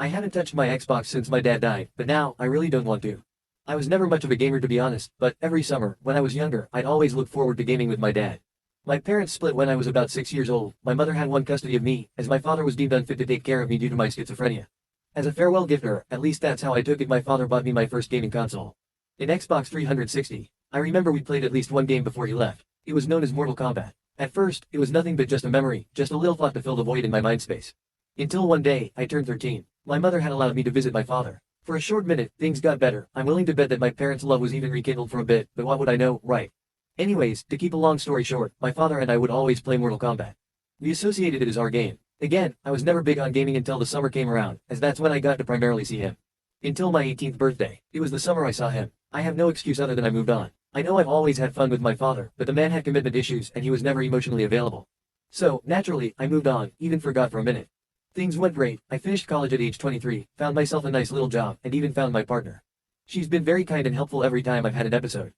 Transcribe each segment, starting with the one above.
I haven't touched my Xbox since my dad died, but now, I really don't want to. I was never much of a gamer to be honest, but every summer, when I was younger, I'd always look forward to gaming with my dad. My parents split when I was about 6 years old. My mother had one custody of me, as my father was deemed unfit to take care of me due to my schizophrenia. As a farewell gift, or at least that's how I took it, my father bought me my first gaming console. An Xbox 360. I remember we played at least one game before he left. It was known as Mortal Kombat. At first, it was nothing but just a memory, just a little thought to fill the void in my mindspace. Until one day, I turned 13. My mother had allowed me to visit my father. For a short minute, things got better. I'm willing to bet that my parents' love was even rekindled for a bit, but what would I know, right? Anyways, to keep a long story short, my father and I would always play Mortal Kombat. We associated it as our game. Again, I was never big on gaming until the summer came around, as that's when I got to primarily see him. Until my 18th birthday. It was the summer I saw him. I have no excuse other than I moved on. I know I've always had fun with my father, but the man had commitment issues and he was never emotionally available. So, naturally, I moved on, even forgot for a minute. Things went great. I finished college at age 23, found myself a nice little job, and even found my partner. She's been very kind and helpful every time I've had an episode.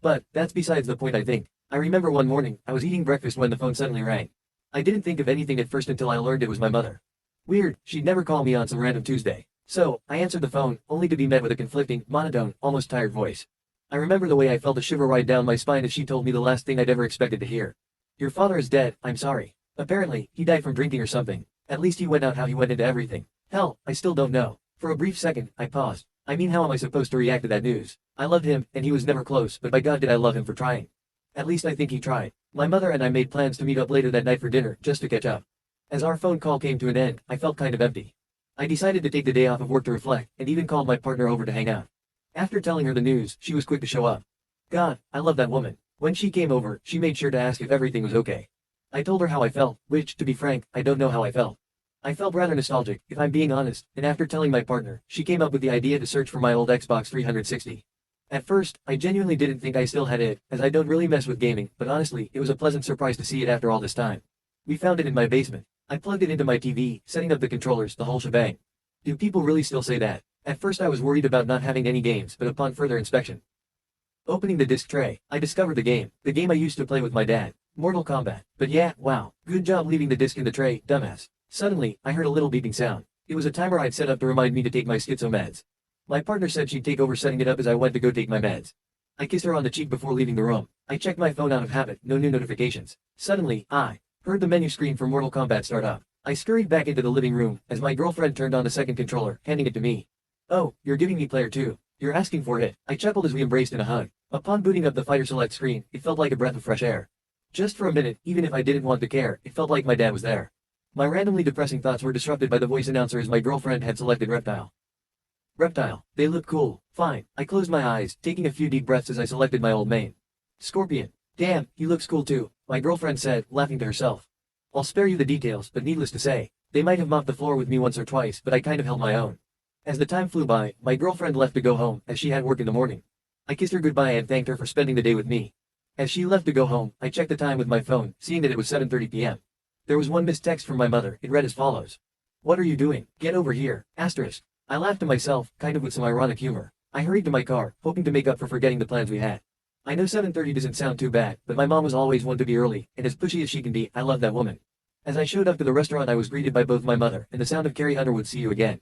But, that's besides the point I think. I remember one morning, I was eating breakfast when the phone suddenly rang. I didn't think of anything at first until I learned it was my mother. Weird, she'd never call me on some random Tuesday. So, I answered the phone, only to be met with a conflicting, monotone, almost tired voice. I remember the way I felt a shiver ride down my spine as she told me the last thing I'd ever expected to hear. Your father is dead, I'm sorry. Apparently, he died from drinking or something. At least he went out how he went into everything. Hell, I still don't know. For a brief second, I paused. I mean, how am I supposed to react to that news? I loved him, and he was never close, but by God did I love him for trying. At least I think he tried. My mother and I made plans to meet up later that night for dinner, just to catch up. As our phone call came to an end, I felt kind of empty. I decided to take the day off of work to reflect, and even called my partner over to hang out. After telling her the news, she was quick to show up. God, I love that woman. When she came over, she made sure to ask if everything was okay. I told her how I felt, which, to be frank, I don't know how I felt. I felt rather nostalgic, if I'm being honest, and after telling my partner, she came up with the idea to search for my old Xbox 360. At first, I genuinely didn't think I still had it, as I don't really mess with gaming, but honestly, it was a pleasant surprise to see it after all this time. We found it in my basement. I plugged it into my TV, setting up the controllers, the whole shebang. Do people really still say that? At first I was worried about not having any games, but upon further inspection. Opening the disc tray, I discovered the game I used to play with my dad, Mortal Kombat. But yeah, wow, good job leaving the disc in the tray, dumbass. Suddenly, I heard a little beeping sound. It was a timer I'd set up to remind me to take my schizo meds. My partner said she'd take over setting it up as I went to go take my meds. I kissed her on the cheek before leaving the room. I checked my phone out of habit, no new notifications. Suddenly, I heard the menu screen for Mortal Kombat start up. I scurried back into the living room, as my girlfriend turned on the second controller, handing it to me. Oh, you're giving me player 2. You're asking for it. I chuckled as we embraced in a hug. Upon booting up the fighter select screen, it felt like a breath of fresh air. Just for a minute, even if I didn't want to care, it felt like my dad was there. My randomly depressing thoughts were disrupted by the voice announcer as my girlfriend had selected Reptile. Reptile. They look cool. Fine. I closed my eyes, taking a few deep breaths as I selected my old main. Scorpion. Damn, he looks cool too, my girlfriend said, laughing to herself. I'll spare you the details, but needless to say, they might have mopped the floor with me once or twice, but I kind of held my own. As the time flew by, my girlfriend left to go home, as she had work in the morning. I kissed her goodbye and thanked her for spending the day with me. As she left to go home, I checked the time with my phone, seeing that it was 7:30 p.m. There was one missed text from my mother. It read as follows. What are you doing? Get over here. Asterisk. I laughed to myself, kind of with some ironic humor. I hurried to my car, hoping to make up for forgetting the plans we had. I know 7:30 doesn't sound too bad, but my mom was always one to be early, and as pushy as she can be, I love that woman. As I showed up to the restaurant, I was greeted by both my mother and the sound of Carrie Underwood's "See You Again."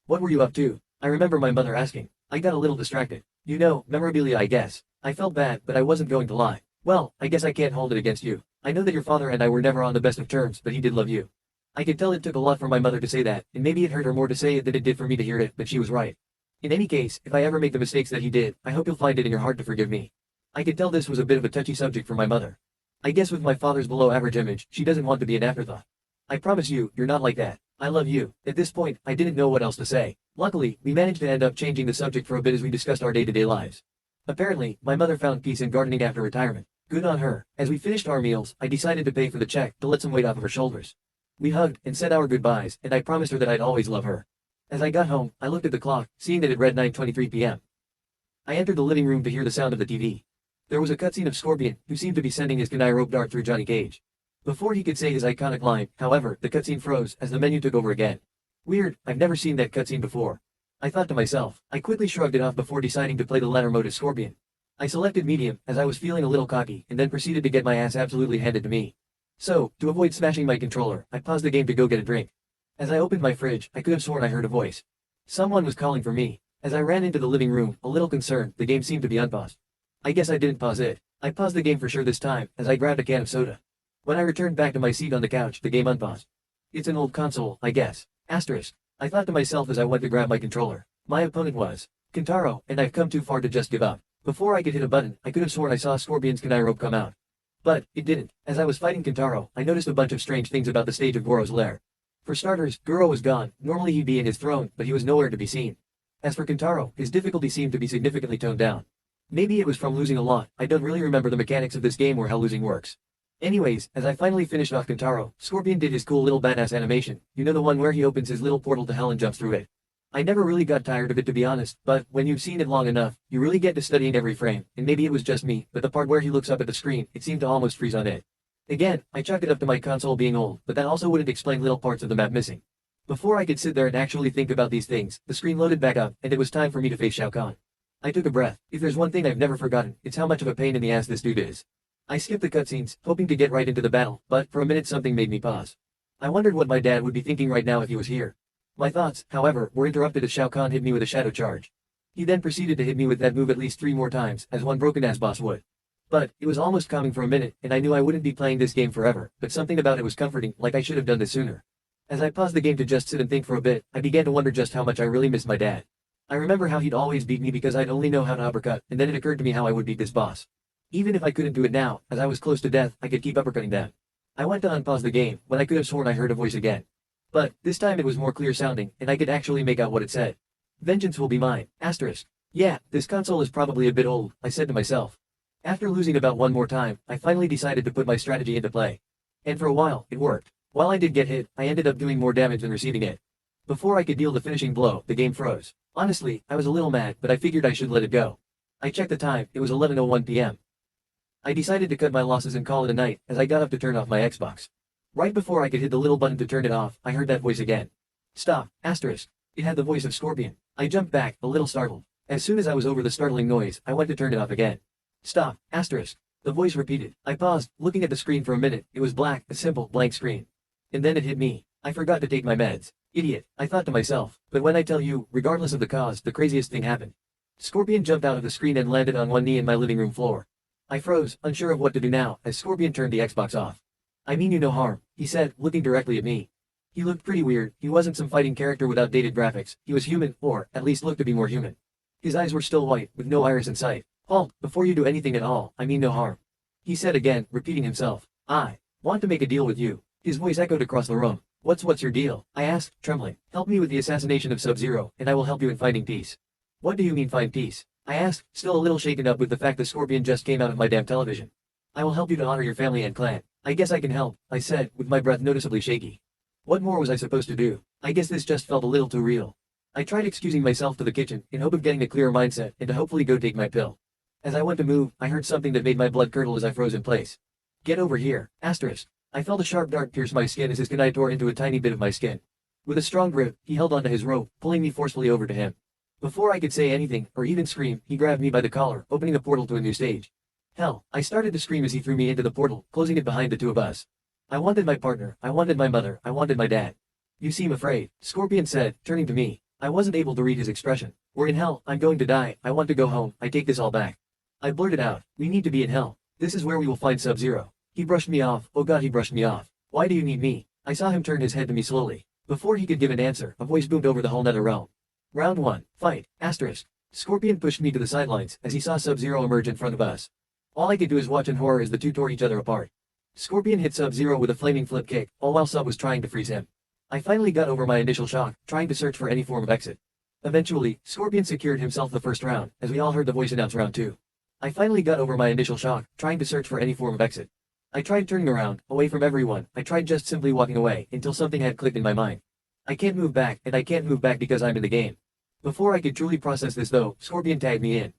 What were you up to? I remember my mother asking. I got a little distracted. You know, memorabilia I guess. I felt bad, but I wasn't going to lie. Well, I guess I can't hold it against you. I know that your father and I were never on the best of terms, but he did love you. I could tell it took a lot for my mother to say that, and maybe it hurt her more to say it than it did for me to hear it, but she was right. In any case, if I ever make the mistakes that he did, I hope you'll find it in your heart to forgive me. I could tell this was a bit of a touchy subject for my mother. I guess with my father's below average image, she doesn't want to be an afterthought. I promise you, you're not like that. I love you. At this point, I didn't know what else to say. Luckily, we managed to end up changing the subject for a bit as we discussed our day-to-day lives. Apparently, my mother found peace in gardening after retirement. Good on her. As we finished our meals, I decided to pay for the check to let some weight off of her shoulders. We hugged and said our goodbyes, and I promised her that I'd always love her. As I got home, I looked at the clock, seeing that it read 9:23 p.m. I entered the living room to hear the sound of the TV. There was a cutscene of Scorpion, who seemed to be sending his kunai rope dart through Johnny Cage. Before he could say his iconic line, however, the cutscene froze as the menu took over again. Weird, I've never seen that cutscene before. I thought to myself. I quickly shrugged it off before deciding to play the latter mode as Scorpion. I selected medium, as I was feeling a little cocky, and then proceeded to get my ass absolutely handed to me. So, to avoid smashing my controller, I paused the game to go get a drink. As I opened my fridge, I could have sworn I heard a voice. Someone was calling for me. As I ran into the living room, a little concerned, the game seemed to be unpaused. I guess I didn't pause it. I paused the game for sure this time, as I grabbed a can of soda. When I returned back to my seat on the couch, the game unpaused. It's an old console, I guess. Asterisk. I thought to myself as I went to grab my controller. My opponent was Kentaro, and I've come too far to just give up. Before I could hit a button, I could have sworn I saw Scorpion's kunai rope come out. But it didn't. As I was fighting Kentaro, I noticed a bunch of strange things about the stage of Goro's lair. For starters, Goro was gone. Normally he'd be in his throne, but he was nowhere to be seen. As for Kentaro, his difficulty seemed to be significantly toned down. Maybe it was from losing a lot. I don't really remember the mechanics of this game or how losing works. Anyways, as I finally finished off Kentaro, Scorpion did his cool little badass animation, you know, the one where he opens his little portal to hell and jumps through it. I never really got tired of it, to be honest, but when you've seen it long enough, you really get to studying every frame, and maybe it was just me, but the part where he looks up at the screen, it seemed to almost freeze on it. Again, I chalked it up to my console being old, but that also wouldn't explain little parts of the map missing. Before I could sit there and actually think about these things, the screen loaded back up, and it was time for me to face Shao Kahn. I took a breath. If there's one thing I've never forgotten, it's how much of a pain in the ass this dude is. I skipped the cutscenes, hoping to get right into the battle, but for a minute something made me pause. I wondered what my dad would be thinking right now if he was here. My thoughts, however, were interrupted as Shao Kahn hit me with a shadow charge. He then proceeded to hit me with that move at least 3 more times, as one broken-ass boss would. But it was almost calming for a minute, and I knew I wouldn't be playing this game forever, but something about it was comforting, like I should have done this sooner. As I paused the game to just sit and think for a bit, I began to wonder just how much I really missed my dad. I remember how he'd always beat me because I'd only know how to uppercut, and then it occurred to me how I would beat this boss. Even if I couldn't do it now, as I was close to death, I could keep uppercutting them. I went to unpause the game, when I could have sworn I heard a voice again. But this time it was more clear sounding, and I could actually make out what it said. Vengeance will be mine. Asterisk. Yeah, this console is probably a bit old, I said to myself. After losing about 1 more time, I finally decided to put my strategy into play. And for a while, it worked. While I did get hit, I ended up doing more damage than receiving it. Before I could deal the finishing blow, the game froze. Honestly, I was a little mad, but I figured I should let it go. I checked the time, it was 11:01 p.m. I decided to cut my losses and call it a night, as I got up to turn off my Xbox. Right before I could hit the little button to turn it off, I heard that voice again. Stop, asterisk. It had the voice of Scorpion. I jumped back, a little startled. As soon as I was over the startling noise, I went to turn it off again. Stop, asterisk. The voice repeated. I paused, looking at the screen for a minute. It was black, a simple, blank screen. And then it hit me. I forgot to take my meds. Idiot, I thought to myself. But when I tell you, regardless of the cause, the craziest thing happened. Scorpion jumped out of the screen and landed on one knee in my living room floor. I froze, unsure of what to do now, as Scorpion turned the Xbox off. I mean you no harm, he said, looking directly at me. He looked pretty weird. He wasn't some fighting character with outdated graphics. He was human, or, at least looked to be more human. His eyes were still white, with no iris in sight. Halt, before you do anything at all, I mean no harm. He said again, repeating himself. I want to make a deal with you. His voice echoed across the room. What's your deal? I asked, trembling. Help me with the assassination of Sub-Zero, and I will help you in finding peace. What do you mean find peace? I asked, still a little shaken up with the fact that Scorpion just came out of my damn television. I will help you to honor your family and clan. I guess I can help, I said, with my breath noticeably shaky. What more was I supposed to do? I guess this just felt a little too real. I tried excusing myself to the kitchen, in hope of getting a clearer mindset, and to hopefully go take my pill. As I went to move, I heard something that made my blood curdle as I froze in place. Get over here, asterisk. I felt a sharp dart pierce my skin as his kunai tore into a tiny bit of my skin. With a strong grip, he held onto his rope, pulling me forcefully over to him. Before I could say anything, or even scream, he grabbed me by the collar, opening a portal to a new stage. Hell, I started to scream as he threw me into the portal, closing it behind the two of us. I wanted my partner, I wanted my mother, I wanted my dad. You seem afraid, Scorpion said, turning to me. I wasn't able to read his expression. We're in hell, I'm going to die, I want to go home, I take this all back. I blurted out, we need to be in hell. This is where we will find Sub-Zero. He brushed me off, oh god he brushed me off. Why do you need me? I saw him turn his head to me slowly. Before he could give an answer, a voice boomed over the whole nether realm. Round 1, fight, asterisk. Scorpion pushed me to the sidelines, as he saw Sub-Zero emerge in front of us. All I could do is watch in horror as the two tore each other apart. Scorpion hit Sub-Zero with a flaming flip kick, all while Sub was trying to freeze him. I finally got over my initial shock, trying to search for any form of exit. Eventually, Scorpion secured himself the first round, as we all heard the voice announce round 2. I finally got over my initial shock, trying to search for any form of exit. I tried turning around, away from everyone. I tried just simply walking away, until something had clicked in my mind. I can't move back, and I can't move back because I'm in the game. Before I could truly process this though, Scorpion tagged me in.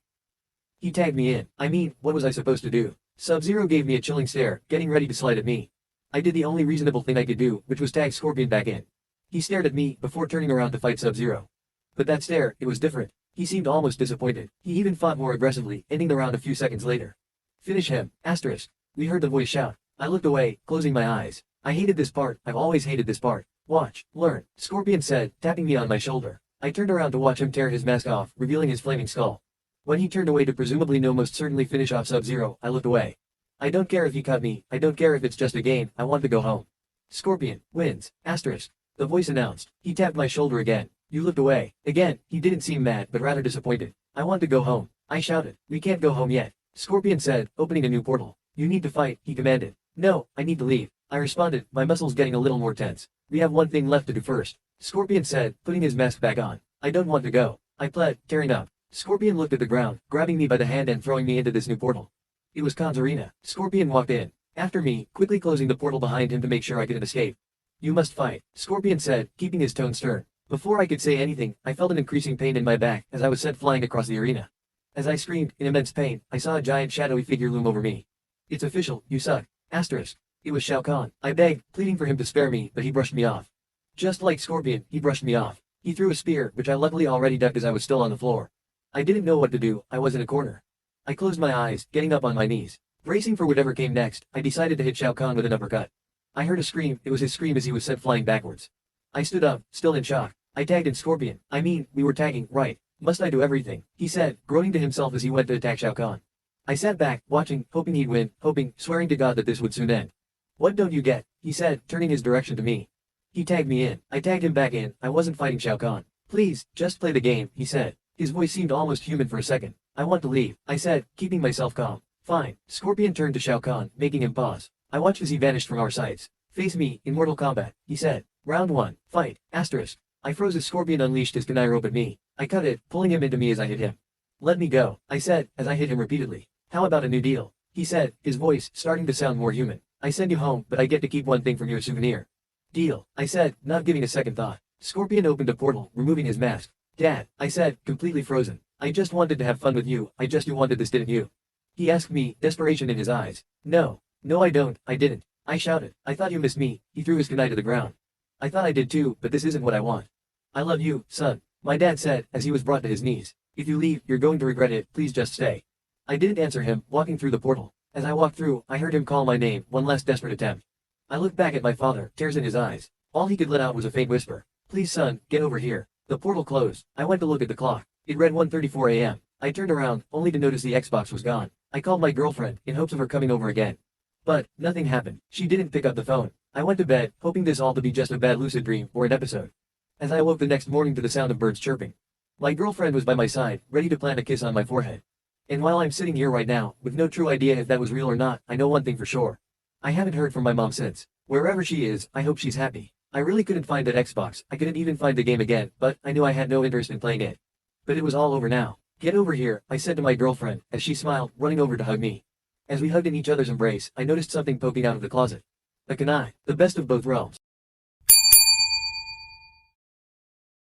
He tagged me in. I mean, what was I supposed to do? Sub-Zero gave me a chilling stare, getting ready to slide at me. I did the only reasonable thing I could do, which was tag Scorpion back in. He stared at me, before turning around to fight Sub-Zero. But that stare, it was different. He seemed almost disappointed. He even fought more aggressively, ending the round a few seconds later. Finish him, asterisk. We heard the voice shout. I looked away, closing my eyes. I hated this part, I've always hated this part. Watch, learn, Scorpion said, tapping me on my shoulder. I turned around to watch him tear his mask off, revealing his flaming skull. When he turned away to presumably most certainly finish off Sub-Zero, I looked away. I don't care if he cut me, I don't care if it's just a game, I want to go home. Scorpion, wins, asterisk. The voice announced. He tapped my shoulder again. You looked away. Again, he didn't seem mad but rather disappointed. I want to go home. I shouted. We can't go home yet. Scorpion said, opening a new portal. You need to fight, he commanded. No, I need to leave. I responded, my muscles getting a little more tense. We have one thing left to do first. Scorpion said, putting his mask back on. I don't want to go. I pled, tearing up. Scorpion looked at the ground, grabbing me by the hand and throwing me into this new portal. It was Khan's arena. Scorpion walked in. After me, quickly closing the portal behind him to make sure I couldn't escape. You must fight, Scorpion said, keeping his tone stern. Before I could say anything, I felt an increasing pain in my back as I was sent flying across the arena. As I screamed, in immense pain, I saw a giant shadowy figure loom over me. It's official, you suck. Asterisk. It was Shao Kahn. I begged, pleading for him to spare me, but he brushed me off. Just like Scorpion, he brushed me off. He threw a spear, which I luckily already ducked as I was still on the floor. I didn't know what to do, I was in a corner. I closed my eyes, getting up on my knees. Bracing for whatever came next, I decided to hit Shao Kahn with an uppercut. I heard a scream, it was his scream as he was sent flying backwards. I stood up, still in shock. I tagged in Scorpion. I mean, we were tagging, right? Must I do everything? He said, groaning to himself as he went to attack Shao Kahn. I sat back, watching, hoping he'd win, hoping, swearing to God that this would soon end. What don't you get? He said, turning his direction to me. He tagged me in. I tagged him back in. I wasn't fighting Shao Kahn. Please, just play the game, he said. His voice seemed almost human for a second. I want to leave, I said, keeping myself calm. Fine. Scorpion turned to Shao Kahn, making him pause. I watched as he vanished from our sights. Face me, in Mortal Kombat, he said. Round 1, fight, asterisk. I froze as Scorpion unleashed his kunai rope at me. I cut it, pulling him into me as I hit him. Let me go, I said, as I hit him repeatedly. How about a new deal? He said, his voice starting to sound more human. I send you home, but I get to keep one thing from your souvenir. Deal, I said, not giving a second thought. Scorpion opened a portal, removing his mask. Dad, I said, completely frozen. I just wanted to have fun with you, you wanted this, didn't you? He asked me, desperation in his eyes. No, I didn't. I shouted, I thought you missed me. He threw his kunai to the ground. I thought I did too, but this isn't what I want. I love you, son. My dad said, as he was brought to his knees. If you leave, you're going to regret it, please just stay. I didn't answer him, walking through the portal. As I walked through, I heard him call my name, one last desperate attempt. I looked back at my father, tears in his eyes. All he could let out was a faint whisper. Please son, get over here. The portal closed. I went to look at the clock. It read 1:34 a.m. I turned around, only to notice the Xbox was gone. I called my girlfriend, in hopes of her coming over again. But, nothing happened. She didn't pick up the phone. I went to bed, hoping this all to be just a bad lucid dream, or an episode. As I awoke the next morning to the sound of birds chirping. My girlfriend was by my side, ready to plant a kiss on my forehead. And while I'm sitting here right now, with no true idea if that was real or not, I know one thing for sure. I haven't heard from my mom since. Wherever she is, I hope she's happy. I really couldn't find that Xbox, I couldn't even find the game again, but I knew I had no interest in playing it. But it was all over now. Get over here, I said to my girlfriend, as she smiled, running over to hug me. As we hugged in each other's embrace, I noticed something poking out of the closet. A kunai, the best of both realms.